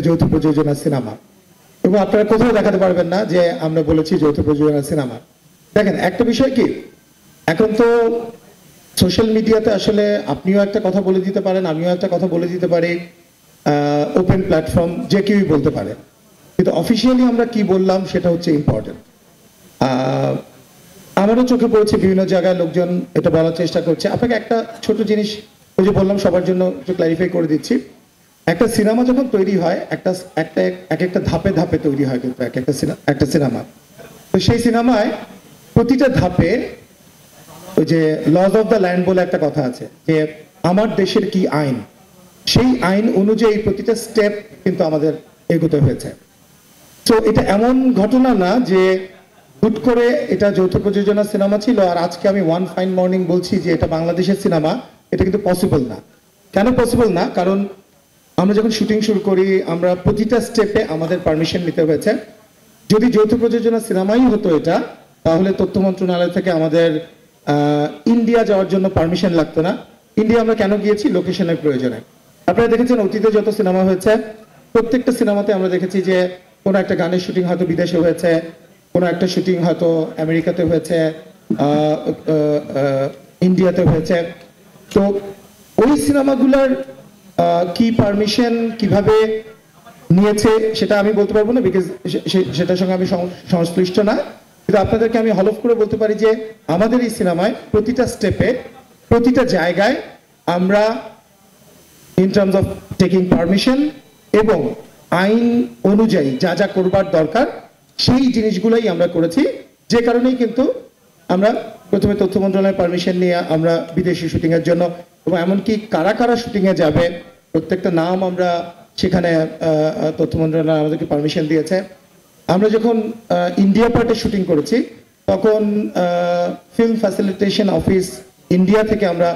যৌথ প্রযোজনা সিনেমা, এবং আপনারা কোথাও দেখাতে পারবেন না যে আমরা বলেছি যৌথ প্রযোজনা সিনেমা। দেখেন একটা বিষয় কি, এখন তো সোশ্যাল মিডিয়াতে আসলে আপনিও একটা কথা বলে দিতে পারেন, আমিও একটা কথা বলে দিতে পারি, ওপেন প্ল্যাটফর্ম, যে কেউই বলতে পারে, কিন্তু অফিসিয়ালি আমরা কি বললাম সেটা হচ্ছে ইম্পর্টেন্ট। আমারও চোখে পড়েছে বিভিন্ন জায়গায় লোকজন এটা বলার চেষ্টা করছে। আপনাকে একটা ছোট জিনিস ওই যে বললাম সবার জন্য একটু ক্ল্যারিফাই করে দিচ্ছি। একটা সিনেমা যখন তৈরি হয় একটা একটা এক একটা ধাপে ধাপে তৈরি হয়, কিন্তু একটা সিনেমা, তো সেই সিনেমায় প্রতিটা ধাপে ওই যে লজ অফ দ্য ল্যান্ড বলে একটা কথা আছে, যে আমার দেশের কি আইন, সেই আইন অনুযায়ী প্রতিটা স্টেপ কিন্তু আমাদের এগোতে হয়েছে। তো এটা এমন ঘটনা না যে হুট করে এটা যৌথ প্রযোজনা সিনেমা ছিল আর আজকে আমি ওয়ান ফাইন মর্নিং বলছি যে এটা বাংলাদেশের সিনেমা। এটা কিন্তু পসিবল না। কেন পসিবল না? কারণ আমরা যখন শুটিং শুরু করি আমরা প্রতিটা স্টেপে আমাদের পারমিশন নিতে হয়েছে। যদি যৌথ প্রযোজনা সিনেমাই হতো এটা, তাহলে তথ্য মন্ত্রণালয় থেকে আমাদের ইন্ডিয়া যাওয়ার জন্য পারমিশন লাগতো না। ইন্ডিয়া আমরা কেন গিয়েছি? লোকেশনের প্রয়োজনে। আপনারা দেখেছেন অতীতে যত সিনেমা হয়েছে প্রত্যেকটা সিনেমাতে আমরা দেখেছি যে কোনো একটা গানের শুটিং হয়তো বিদেশে হয়েছে, কোনো একটা শুটিং হয়তো আমেরিকাতে হয়েছে, ইন্ডিয়াতে হয়েছে। তো ওই সিনেমাগুলোর কি পারমিশন কিভাবে নিয়েছে সেটা আমি বলতে পারবো না, বিকজ সেটার সঙ্গে আমি সংশ্লিষ্ট না। কিন্তু আপনাদেরকে আমি হলফ করে বলতে পারি যে আমাদের এই সিনেমায় প্রতিটা স্টেপে প্রতিটা জায়গায় আমরা in terms of taking permission এবং আইন অনুযায়ী যা যা করবার দরকার সেই জিনিসগুলোই আমরা করেছি। যে কারণেই কিন্তু আমরা প্রথমে তথ্য মন্ত্রণালয়ের পারমিশন নিয়ে আমরা বিদেশি শুটিং এর জন্য, এবং এমনকি কারা কারা শুটিং এ যাবে প্রত্যেকটা নাম আমরা সেখানে তথ্য মন্ত্রণালয় আমাদেরকে পারমিশন দিয়েছে। আমরা যখন ইন্ডিয়া পার্টে শুটিং করেছি তখন ফিল্ম ফ্যাসিলিটেশন অফিস ইন্ডিয়া থেকে আমরা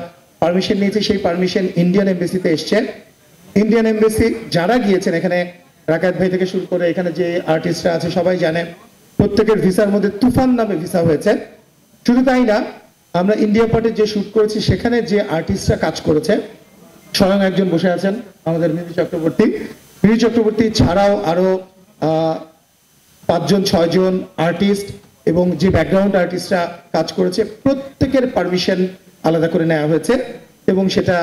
পারমিশন নিয়েছি। সেই পারমিশন ইন্ডিয়ান এমবেসিতে এসছে। ইন্ডিয়ান এমবেসি যারা গিয়েছেন, এখানে রাকাত ভাই থেকে শুরু করে এখানে যে আর্টিস্টরা আছে সবাই জানে, প্রত্যেকের ভিসার মধ্যে তুফান নামে ভিসা হয়েছে। শুধু তাই না, আমরা ইন্ডিয়া পার্টে যে শুট করেছি সেখানে যে আর্টিস্টরা কাজ করেছে, স্বয়ং একজন বসে আছেন আমাদের মিমি চক্রবর্তী। মিমি চক্রবর্তী ছাড়াও আরো 5 জন 6 জন আর্টিস্ট এবং যে ব্যাকগ্রাউন্ড আর্টিস্টরা কাজ করেছে প্রত্যেকের পারমিশন আলাদা করে নেওয়া হয়েছে এবং সেটা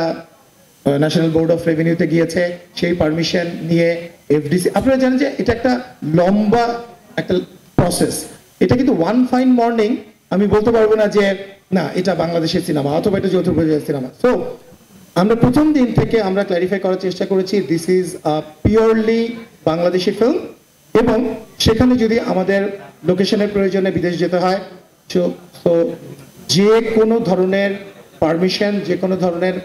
ন্যাশনাল বোর্ড অফ রেভিনিউতে গিয়েছে। সেই পারমিশন নিয়ে এফডিসি, আপনারা জানেন যে এটা একটা লম্বা একটা প্রসেস। এটা কিন্তু ওয়ান ফাইন মর্নিং আমি বলতে পারবো না যে না এটা বাংলাদেশের সিনেমা অথবা এটা যৌথ প্রযোজনা সিনেমা। সো আমরা প্রথম দিন থেকে আমরা ক্ল্যারিফাই করার চেষ্টা করেছি this is purely Bangladeshi film, এবং সেখানে যদি আমাদের লোকেশনের প্রয়োজনে বিদেশ যেতে হয় তো যে কোনো ধরনের পারমিশন, যে কোনো ধরনের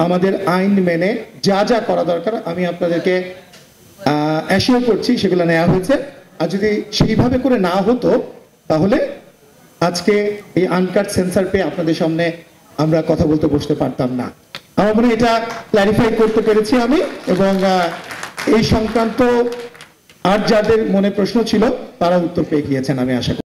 আমাদের আইন মেনে যা যা করা দরকার আমি আপনাদেরকে অ্যাসিওর করছি সেগুলো নেওয়া হয়েছে। আর যদি সেইভাবে করে না হতো তাহলে আজকে এই আনকাট সেন্সার পেয়ে আপনাদের সামনে আমরা কথা বলতে বসতে পারতাম না। আমার মনে হয় এটা ক্ল্যারিফাই করতে পেরেছি আমি, এবং এই সংক্রান্ত আর যাদের মনে প্রশ্ন ছিল তারা উত্তর পেয়ে গিয়েছেন আমি আশা করি।